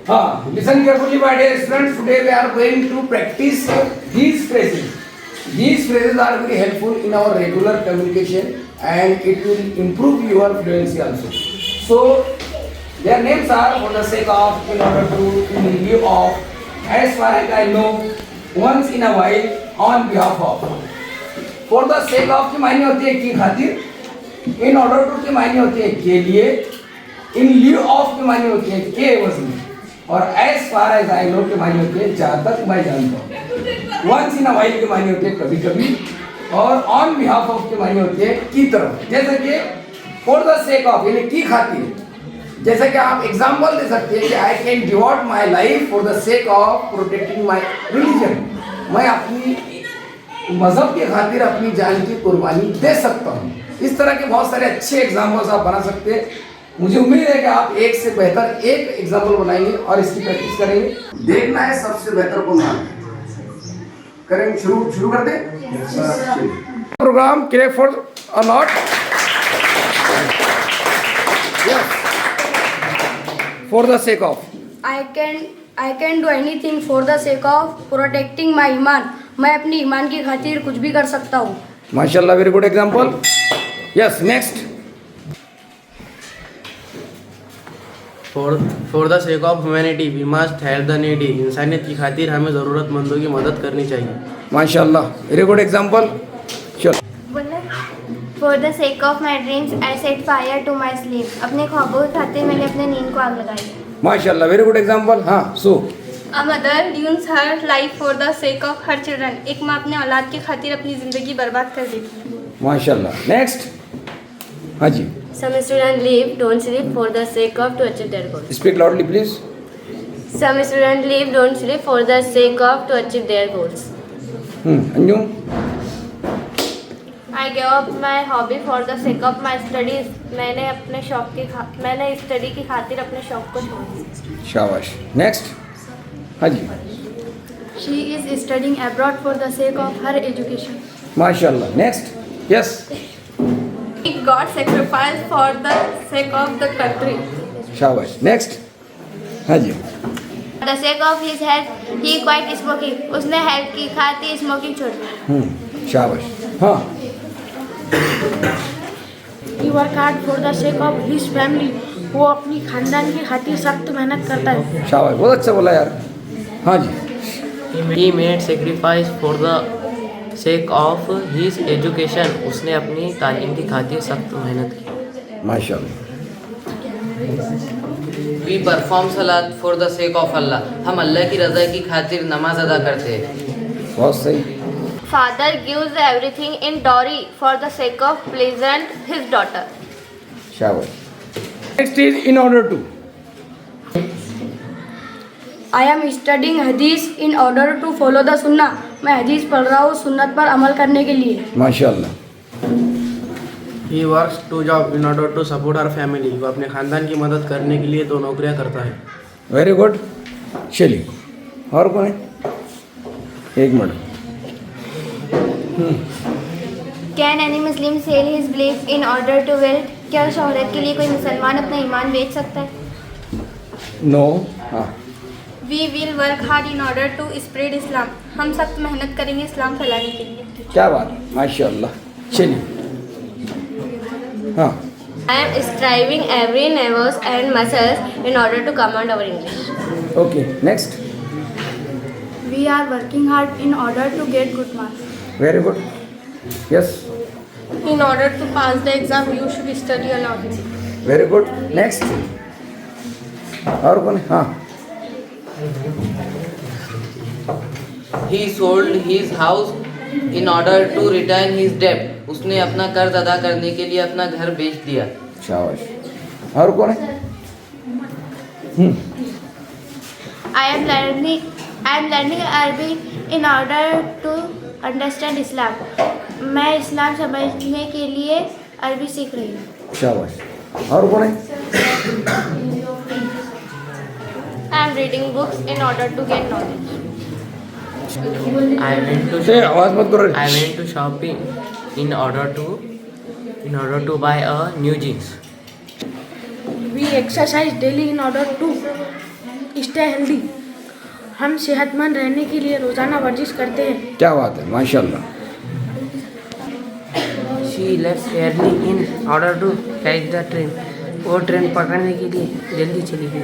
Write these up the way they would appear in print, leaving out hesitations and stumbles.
Listen carefully, my dear students. Today we are going to practice these phrases. These phrases are very helpful in our regular communication and it will improve your fluency also. So, their names are for the sake of, in order to, in lieu of, as far as I know, once in a while, on behalf of. For the sake of की मायने होती है की खातिर, in order to की मायने होती है के लिए, in lieu of की मायने होती है के एवज में, और as far as I know की मायने होती है जहाँ तक मैं जानता हूँ. Once in a while की मायने होती है कभी कभी, और on behalf of की मायने होती है की तरफ. जैसे कि for the sake of यानी की खातिर, जैसे कि आप एग्जाम्पल दे सकते हैं कि I can devote my life for the sake of protecting my religion. मैं अपनी मजहब के खातिर अपनी जान की कुर्बानी दे सकता हूँ. इस तरह के बहुत सारे अच्छे एग्जाम्पल्स आप बना सकते हैं. मुझे उम्मीद है कि आप एक से बेहतर एक एग्जाम्पल बनाएंगे और इसकी प्रैक्टिस करेंगे. देखना है सबसे बेहतर कौन है. करेंगे शुरू कर दें. प्रोग्राम क्लियर फॉर और not. For the sake of I can do anything for the sake of protecting my iman. मैं अपनी ईमान की खातिर कुछ भी कर सकता हूँ. माशाल्लाह, very good example. Yes, next. For the sake of humanity we must help the needy. इंसानियत की खातिर हमें ज़रूरतमंदों की मदद करनी चाहिए. माशाल्लाह, वेरी गुड एग्जाम्पल. चलो. For the sake of my dreams, I set fire to my sleep. अपने ख्वाबों की खातिर मैंने अपने नींद को आग लगाई. माशाल्लाह, वेरी गुड एग्जाम्पल. हाँ, सो. A mother ruins her life for the sake of her children. एक माँ अपने औलाद की खातिर अपनी ज़िंदगी बर्बाद कर देती है. माशाल्लाह. नेक्स्ट. हाँ जी. Some students live, don't sleep for the sake of to achieve their goals. Speak loudly please. Some students live, don't sleep for the sake of to achieve their goals. Anju. I gave up my hobby for the sake of my studies. मैंने study की खातिर अपने शौक को छोड़ दिया. शाबाश. Next. हाँ जी. She is studying abroad for the sake of her education. माशाल्लाह. Next. Yes. God sacrificed for the sake of the country. शाबाश. नेक्स्ट. हाँ जी. For the sake of his health, he quit smoking. उसने health की खातिर smoking छोड़ दी. शाबाश. हाँ. He work hard for the sake of his family. वो अपनी खानदान की खातिर सख्त मेहनत करता है. शाबाश, बहुत अच्छा बोला यार. हाँ जी. He made sacrifice for the sake of his education. उसने अपनी तालीम की खातिर सख्त मेहनत की. माशाल्लाह. We perform salat for the sake of Allah. हम अल्लाह की रज़ा की खातिर नमाज अदा करते हैं. बहुत सही. Father gives everything in dowry for the sake of pleasant his daughter. शाबाश. Next is in order to. I am studying hadith in order to follow the sunnah. मैं हदीस पढ़ रहा हूँ सुन्नत पर अमल करने के लिए. माशाल्लाह. He works 2 jobs in order to support our family. वो अपने खानदान की मदद करने के लिए 2 नौकरियां करता है. Very good. चलिए, और कौन है? एक minute. Can any Muslim sell his belief in order to wealth? क्या शोहरत के लिए कोई मुसलमान अपना ईमान बेच सकता है? नो. हाँ. We will work hard in order to spread Islam. हम सख्त मेहनत करेंगे इस्लाम फैलाने के लिए. क्या बात. माशाल्लाह. चलिए. हाँ. I am striving every nerves and muscles in order to command our English. Okay. Next. We are working hard in order to get good marks. Very good. Yes. In order to pass the exam, you should study a lot. Very good. Next. और कौन है? हाँ. He sold his house in order to return his debt. उसने अपना कर्ज अदा करने के लिए अपना घर बेच दिया. शाबाश. और कौन है? I am learning Arabic in order to understand Islam. मैं इस्लाम समझने के लिए अरबी सीख रही हूँ. शाबाश. और कौन है? I am reading books in order to get knowledge. I went to से आवाज मत करो. I went to shopping in order to buy a new jeans. We exercise daily in order to stay healthy. हम सेहतमंद रहने के लिए रोजाना वर्जिश करते हैं। क्या बात है, माशाल्लाह। She left early in order to catch the train. वो ट्रेन पकड़ने के लिए जल्दी चली गई।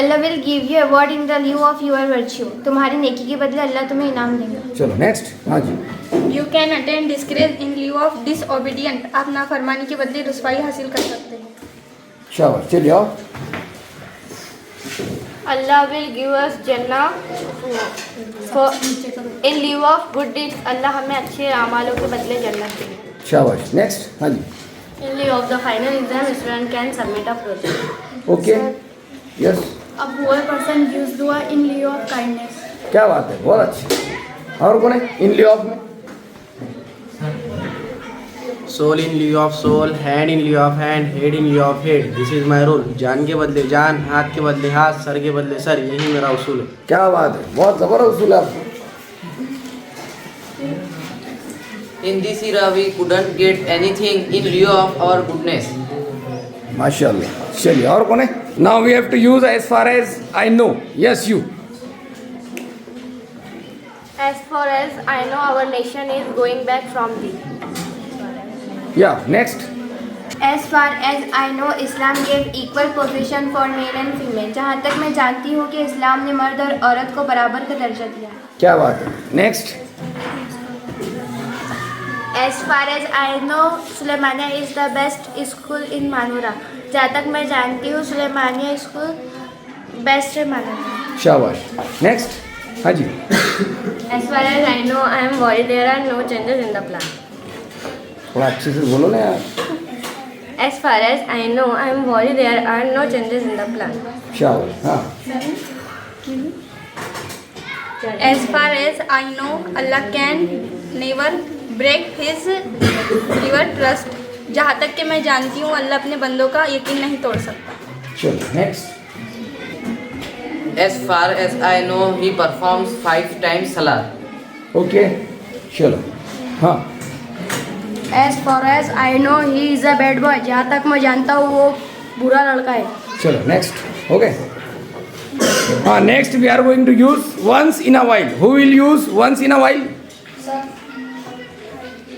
Allah will give you award in the lieu of your virtue. तुम्हारी नेकी के बदले अल्लाह तुम्हें इनाम देगा। चलो नेक्स्ट। हाँ जी। You can attain disgrace in lieu of disobedient. आप नाफरमानी के बदले रुसवाई हासिल कर सकते हैं। शाबाश, चलिए आओ। Allah will give us Jannah for in lieu of good deeds. अल्लाह हमें अच्छे अमालों के बदले जन्नत देगा। शाबाश, नेक्स्ट। हाँ जी। In lieu of the final exam, student can submit a project. Okay, yes. A poor person gives dua in lieu of kindness. क्या बात है, बहुत अच्छी। और कौन है इन लिeu ऑफ में? Soul in lieu of soul, hand in lieu of hand, head in lieu of head. This is my rule. जान के बदले जान, हाथ के बदले हाथ, सर के बदले सर, यही मेरा उसूल है। क्या बात है, बहुत जबरदस्त उसूल है आपका। In this era, we couldn't get anything in lieu of our goodness. माशाल्लाह। चलिए, और कौन है? Now we have to use as far as I know. Yes you. As far as I know, our nation is going back from thee. या next. As far as I know, Islam gave equal position for male and female. जहाँ तक मैं जानती हूँ कि इस्लाम ने मर्द और औरत को बराबर का दर्जा दिया। क्या बात है, next. As far as I know, Sulemania is the best school in Manura. जहाँ तक मैं जानती हूँ सुलेमानिया स्कूल बेस्ट है मानूरा। शाबाश, नेक्स्ट। हाँ जी। As far as I know, I am worried there are no changes in the plan. थोड़ा अच्छे से बोलो ना यार। As far as I know, I am worried there are no changes in the plan. शाबाश। हाँ। As far as I know, Allah can never break his giver trust. जहाँ तक कि मैं जानती हूँ अल्लाह अपने बंदों का यकीन नहीं तोड़ सकता। चलो next. As far as I know, he performs 5 times salat. Okay, चलो। हाँ। As far as I know, he is a bad boy. जहाँ तक मैं जानता हूँ वो बुरा लड़का है। चलो नेक्स्ट। ओके। हाँ, next we are going to use once in a while. Who will use once in a while?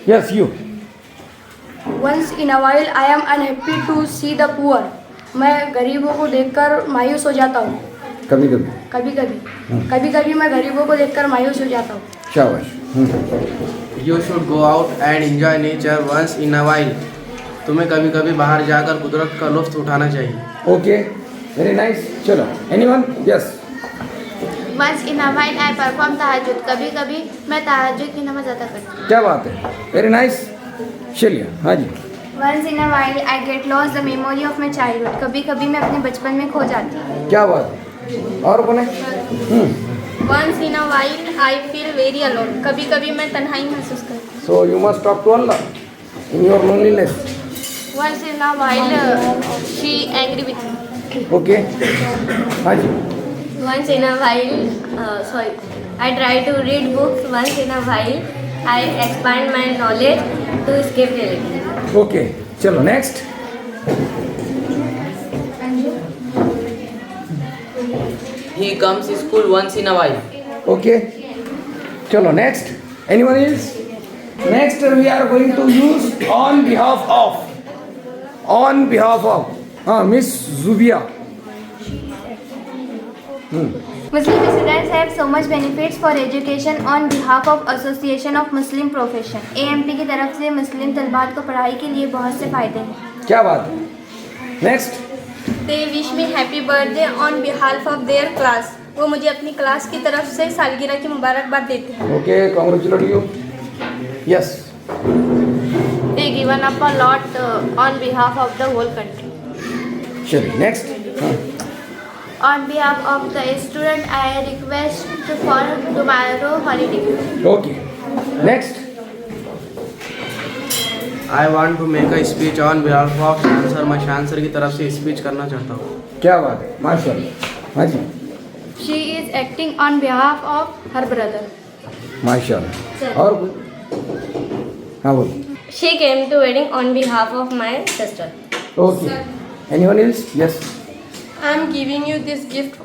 Yes you. Once in a while, I am unhappy to see the poor. मैं गरीबों को देखकर मायूस हो जाता हूँ। कभी कभी। कभी कभी मैं गरीबों को देखकर मायूस हो जाता हूँ। शाबाश। You should go out and enjoy nature once in a while. तुम्हें कभी कभी बाहर जाकर कुदरत का लुत्फ उठाना चाहिए। Okay, very nice. चलो, anyone? Yes. Once in a while, I perform तहज्जुद. कभी कभी मैं तहज्जुद की नमाज अदा करती हूँ। क्या बात है, वेरी नाइस। चलिए। हाँ जी। Once in a while, I get lost the memory of my childhood. कभी कभी मैं अपने बचपन में खो जाती हूँ। क्या बात है, और कौन है? Once in a while, I feel very alone. कभी कभी मैं तन्हाई महसूस करती हूँ। So you must talk to Allah in your loneliness. Once in a while, she angry with me. Okay. हाँ जी। Once in a while, I try to read books. Once in a while, I expand my knowledge to escape reality. Okay, चलो next. He comes to school once in a while. Okay, चलो next. Anyone is? Next we are going to use on behalf of. On behalf of. हाँ, miss Zubia. Muslim students have so much benefits for education on behalf of Association of Muslim Profession. AMP की तरफ से मुस्लिम तलबात को पढ़ाई के लिए बहुत से फ़ायदे हैं। क्या बात है, next. They wish me happy birthday on behalf of their class. वो मुझे अपनी क्लास की तरफ से सालगिरह की मुबारकबाद देते हैं। Okay, congratulate you. Yes. They given up a lot on behalf of the whole country. चलिए नेक्स्ट। हाँ। On behalf of the student, I request for tomorrow holiday. Okay, next. I want to make a speech on behalf of शांसर। मैं शांसर की तरफ से speech करना चाहता हूँ। क्या बात है, माशाल्लाह। हाँ जी। She is acting on behalf of her brother. माशाल्लाह। और कुछ? हाँ बोलो। She came to wedding on behalf of my sister. Okay, Anyone else? Yes. I am giving you this gift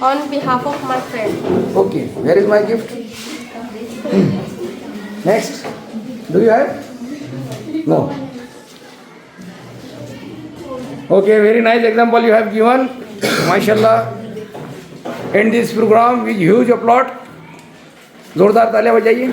on behalf of my friend. Okay. Where is my gift? Next. Do you have? No. Okay. Very nice example you have given. MashaAllah. End this program with huge applaud. जोरदार तालियां बजाइए.